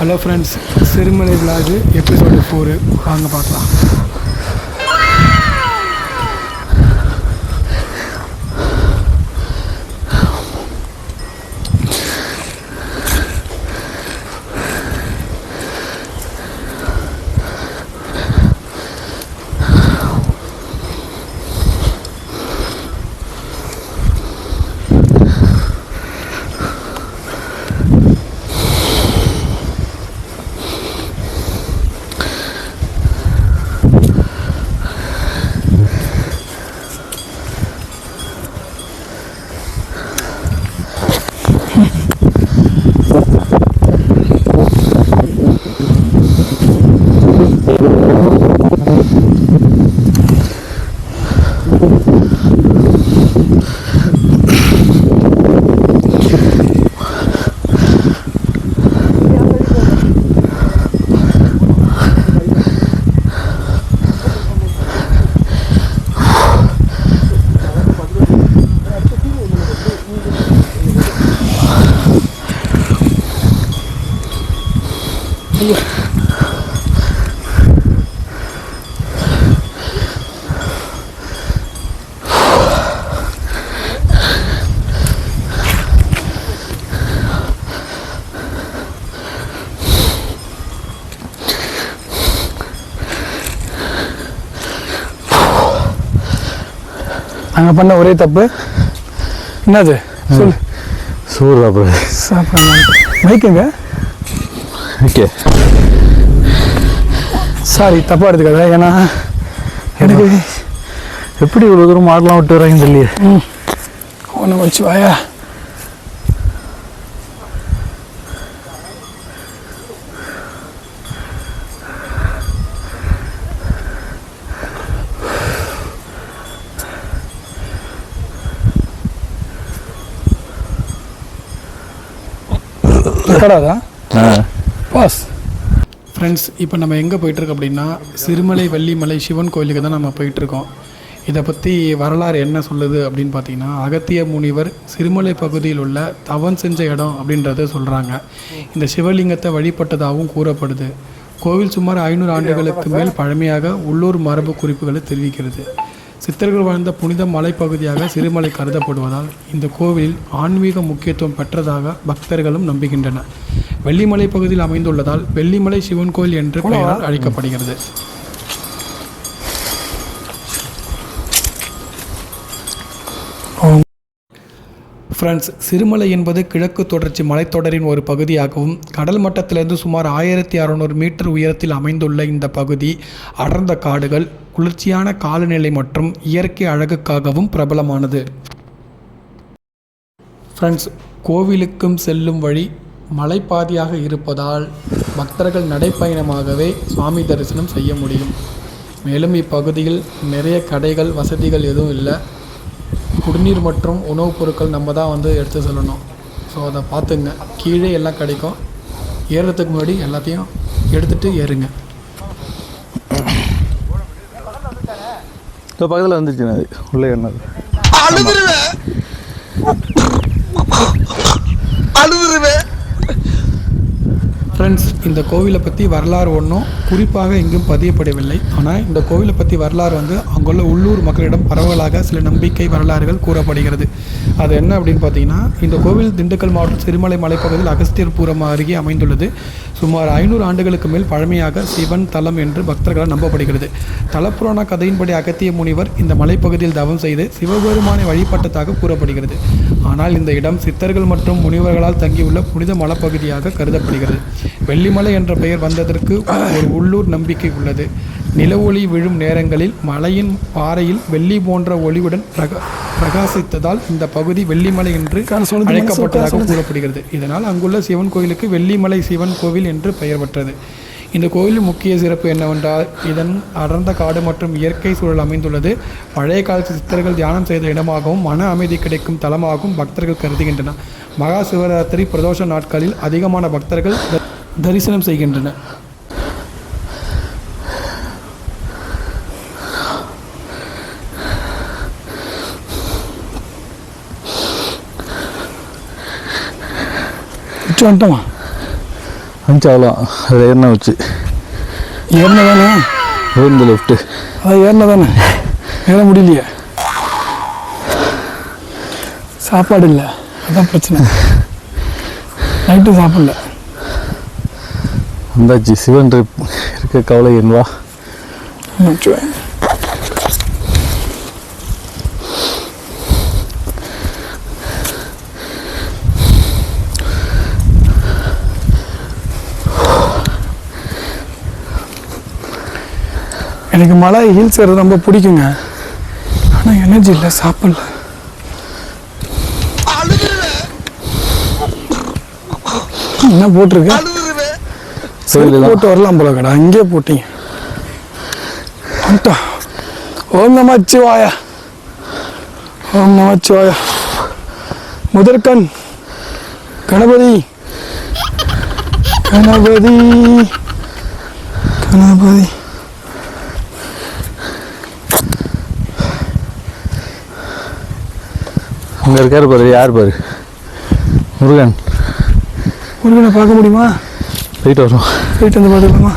Hello friends, Sirumalai vlog episode 4 வாங்க பார்க்கலாம். நாங்கள் பண்ண ஒரே தப்பு என்னது சொல்லு. சூடு சாப்பிட மைக்குங்க. ஓகே, சாரி தப்பாக எடுத்துக்காத. ஏன்னா எனக்கு எப்படி இவ்வளோ தூரம் மாடலாம் விட்டு வராங்கன்னு தெரியல. ஒன்று வச்சு வாயா. கடாதா பாஸ். ஃப்ரெண்ட்ஸ், இப்போ நம்ம எங்கே போயிட்டுருக்கோம் அப்படின்னா சிறுமலை வள்ளிமலை சிவன் கோயிலுக்கு தான் நம்ம போயிட்டுருக்கோம். இதை பற்றி வரலாறு என்ன சொல்லுது அப்படின்னு பார்த்தீங்கன்னா, அகத்திய முனிவர் சிறுமலை பகுதியில் உள்ள தவம் செஞ்ச இடம் அப்படின்றத சொல்கிறாங்க. இந்த சிவலிங்கத்தை வழிபட்டதாகவும் கூறப்படுது. கோவில் சுமார் 500 ஆண்டுகளுக்கு மேல் பழமையாக உள்ளூர் மரபு குறிப்புகளை தெரிவிக்கிறது. சித்தர்கள் வாழ்ந்த புனித மலைப்பகுதியாக சிறுமலை கருதப்படுவதால் இந்த கோவிலில் ஆன்மீக முக்கியத்துவம் பெற்றதாக பக்தர்களும் நம்புகின்றனர். வெள்ளிமலை பகுதியில் அமைந்துள்ளதால் வெள்ளிமலை சிவன் கோயில் என்று பெயரால் அழைக்கப்படுகிறது. ஃப்ரெண்ட்ஸ், சிறுமலை என்பது கிழக்கு தொடர்ச்சி மலைத்தொடரின் ஒரு பகுதியாகவும் கடல் மட்டத்திலிருந்து சுமார் 1600 மீட்டர் உயரத்தில் அமைந்துள்ள இந்த பகுதி அடர்ந்த காடுகள், குளிர்ச்சியான காலநிலை மற்றும் இயற்கை அழகுக்காகவும் பிரபலமானது. ஃப்ரெண்ட்ஸ், கோவிலுக்கும் செல்லும் வழி மலைப்பாதையாக இருப்பதால் பக்தர்கள் நடைப்பயணமாகவே சுவாமி தரிசனம் செய்ய முடியும். மேலும் இப்பகுதியில் நிறைய கடைகள் வசதிகள் எதுவும் இல்லை. குடிநீர் மற்றும் உணவுப் பொருட்கள் நம்ம தான் எடுத்து செல்லணும். ஸோ அதை பார்த்துங்க. கீழே எல்லாம் கிடைக்கும். ஏறுறதுக்கு முன்னாடி எல்லாத்தையும் எடுத்துகிட்டு ஏறுங்க. இப்போ பக்கத்தில் வந்துருச்சு அது உள்ளே என்னது ஃப்ரெண்ட்ஸ், இந்த கோவிலை பற்றி வரலாறு ஒன்றும் குறிப்பாக எங்கும் பதியப்படவில்லை. ஆனால் இந்த கோவிலை பற்றி வரலாறு அங்குள்ள உள்ளூர் மக்களிடம் பரவலாக சில நம்பிக்கை வரலாறுகள் கூறப்படுகிறது. அது என்ன அப்படின்னு பார்த்தீங்கன்னா, இந்த கோவில் திண்டுக்கல் மாவட்டம் சிறுமலை மலைப்பகுதியில் அகஸ்தியர்புரம் அருகே அமைந்துள்ளது. சுமார் 500 ஆண்டுகளுக்கு மேல் பழமையாக சிவன் தலம் என்று பக்தர்களால் நம்பப்படுகிறது. தலப்புராண கதையின்படி அகத்திய முனிவர் இந்த மலைப்பகுதியில் தவம் செய்து சிவபெருமானை வழிபட்டதாக கூறப்படுகிறது. ஆனால் இந்த இடம் சித்தர்கள் மற்றும் முனிவர்களால் தங்கியுள்ள புனித மலைப்பகுதியாக கருதப்படுகிறது. வெள்ளிமலை என்ற பெயர் வந்ததற்கு ஒரு உள்ளூர் நம்பிக்கை உள்ளது. நில ஒளி விழும் நேரங்களில் மலையின் பாறையில் வெள்ளி போன்ற ஒளிவுடன் பிரகாசித்ததால் இந்த பகுதி வெள்ளிமலை என்று அழைக்கப்பட்டதாக கூறப்படுகிறது. இதனால் அங்குள்ள சிவன் கோயிலுக்கு வெள்ளிமலை சிவன் கோவில் என்று பெயர் பெற்றது. இந்த கோயிலின் முக்கிய சிறப்பு என்னவென்றால், இதன் அடர்ந்த காடு மற்றும் இயற்கை சூழல் அமைந்துள்ளது. பழைய காலத்து சித்தர்கள் தியானம் செய்த இடமாகவும் மன அமைதி கிடைக்கும் தலமாகவும் பக்தர்கள் கருதுகின்றனர். மகா சிவராத்திரி பிரதோஷ நாட்களில் அதிகமான பக்தர்கள் தரிசனம் செய்கின்றனர். வந்துட்டோமா? வந்துச்சு அவ்வளோ அது ஏறினா வச்சு ஏறின தானே இந்த லெஃப்ட்டு அதான் ஏறின தானே ஏற முடியலையே சாப்பாடு இல்லை அதான் பிரச்சனை நைட்டு சாப்பிடல வந்தாச்சு சிவன் இருக்க கவலை என்பா எனக்கு மலை ஹில்ஸ் ஏறது ரொம்ப பிடிக்குங்க ஆனால் எனர்ஜி இல்லை சாப்பிடல என்ன போட்டிருக்கு போட்டு வரலாம் போல கடை அங்கேயே போட்டீங்க ஓம் நமச்சிவாயா ஓம் நமச்சிவாயா முதற்கண் கணபதி கணபதி கணபதி அங்கே இருக்காரு பாரு யார் பாரு முருகன் முருகனை பார்க்க முடியுமா போயிட்டு வரோம் போயிட்டு வந்து பார்த்துக்கலாமா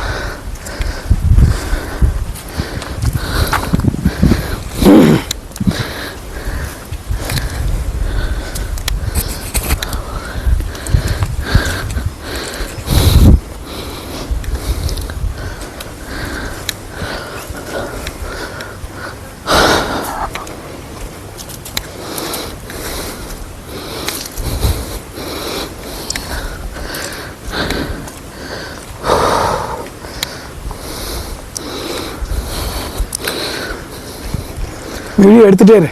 வீடியோ எடுத்துட்டே இரு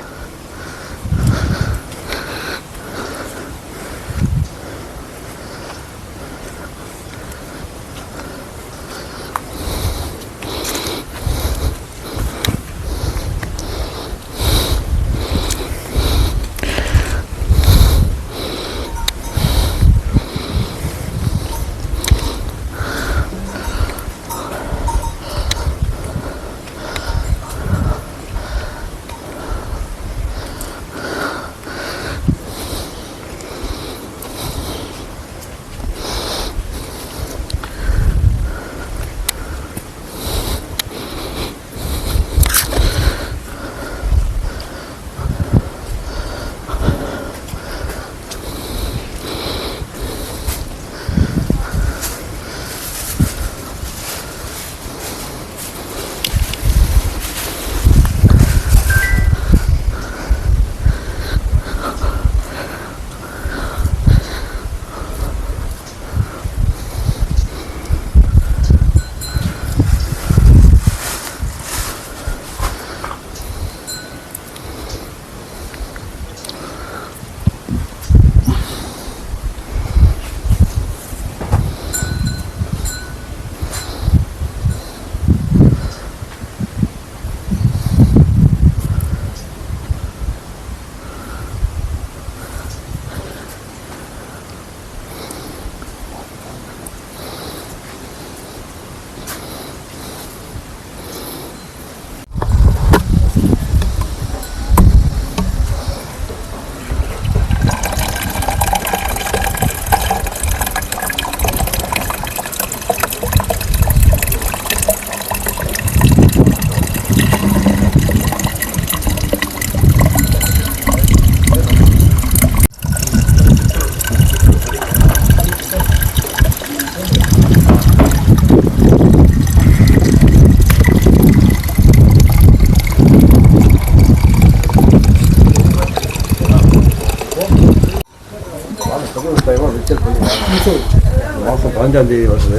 மாதம் 15ஆம் தேதி வருது.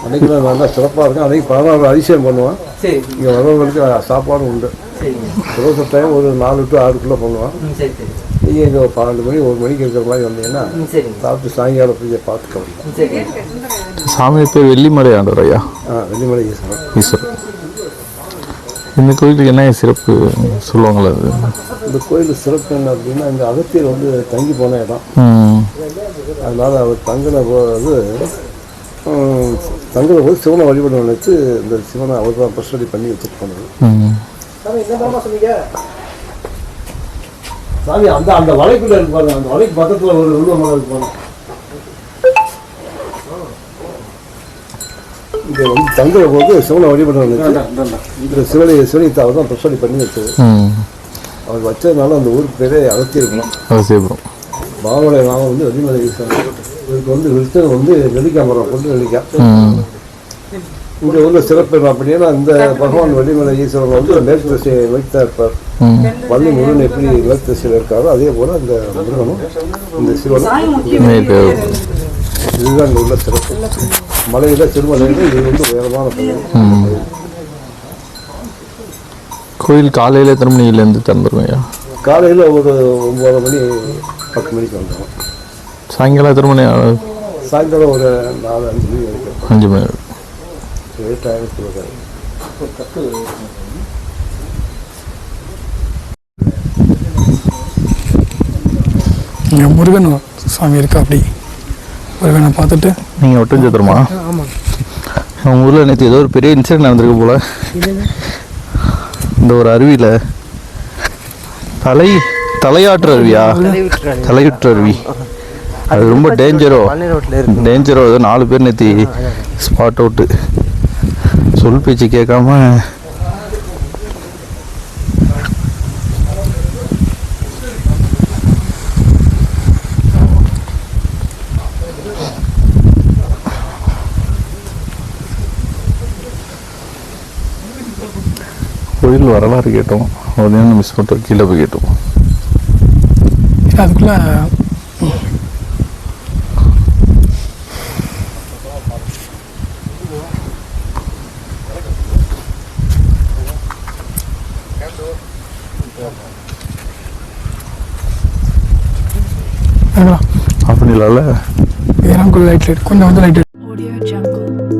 அன்றைக்கி தான் நல்லா சிறப்பாக இருக்கும். அன்றைக்கி 16 அதிசயம் பண்ணுவான். இங்கே வரவங்களுக்கு சாப்பாடும் உண்டு. பிரதோஷ டைம் ஒரு 4 to 6 கிலோ பண்ணுவான். நீங்கள் இங்கே 12 மணி 1 மணிக்கு இருக்கிற மாதிரி வந்தீங்கன்னா சாப்பிட்டு சாயங்காலம் பூஜை பார்த்துக்கலாம். சாமி பேர் வெள்ளிமலை ஆண்டவர் ஐயா. வெள்ளிமலை ஈஸ்வரன். ஈஸ்வரன். இந்த கோயிலுக்கு என்ன சிறப்பு சொல்லுவாங்களா? அது இந்த கோயில் சிறப்பு என்ன அப்படின்னா, இந்த அகத்தியர் வந்து தங்கி போன இடம். அதனால் அவர் தங்கின போது சிவனை வழிபட நினைச்சு இந்த சிவனை அவர் தான் பர்சனலி பண்ணி வச்சுட்டு போனது. சாமி அந்த வலைக்குள்ள இருக்கு பாருங்க. அந்த வலைக்கு பக்கத்தில் ஒரு உருவமாக இருக்கு பாருங்க. இங்கே வந்து தங்குற போது சிவனை வழிபட வந்துச்சு. இந்த சிவனை அவர் தான் பிரசடி பண்ணி வச்சது. அவர் வச்சதுனால அந்த ஊருக்கு பேரே அகத்தியிருக்கணும். அவசியப்படும். பாவனுடைய நாமம் வந்து வெள்ளிமலை ஈஸ்வரன். இதுக்கு வந்து விருத்தம் வந்து நெல்லிக்காய் மரம் கொண்டு நெல்லிக்காய். இங்கே உள்ள சிறப்பு என்ன அப்படின்னா, இந்த பகவான் வெள்ளிமலை ஈஸ்வரன் வந்து மேற்கு திசையை வைத்தா இருப்பார். வள்ளி முருகன் எப்படி மேற்கு திசையில் இருக்காரோ அதே போல அந்த முருகனும் இந்த சிவனும் இதுதான் இங்கே உள்ள சிறப்பு. மலையில திருமலையில் இது வந்து உயரமான கோயில். கோயில் காலையில் எத்தனை மணிலேருந்து திறந்துருவையா? காலையில் ஒரு 9 மணி 10 மணிக்கு வந்துடும். சாயங்காலம் எத்தனை மணி? சாயங்காலம் ஒரு 4-5 மணி வரைக்கும். 5 மணி. இங்கே முருகன் சாமி இருக்கா, அப்படி முருகனை பார்த்துட்டு. நீங்கள் ஒட்டஞ்சத்திரமா? அவங்க ஊரில் நேற்று ஏதோ ஒரு பெரிய இன்சிடென்ட் நடந்திருக்கு போல. இந்த ஒரு அருவியில் தலையாற்று அருவியா? தலையுற்று அருவி. அது ரொம்ப டேஞ்சரோ ஏதோ 4 பேர் நேற்று ஸ்பாட் அவுட்டு. சொல் பேச்சு கேட்காம கோயில் வரலாறு கேட்டோம். உடனே மிஸ் பண்ணிட்டோம். கீழே போய் கேட்டோம். அதுக்குள்ள அப்படிங்களால லைட் கொஞ்சம் வந்து லைட். Audio Jungle.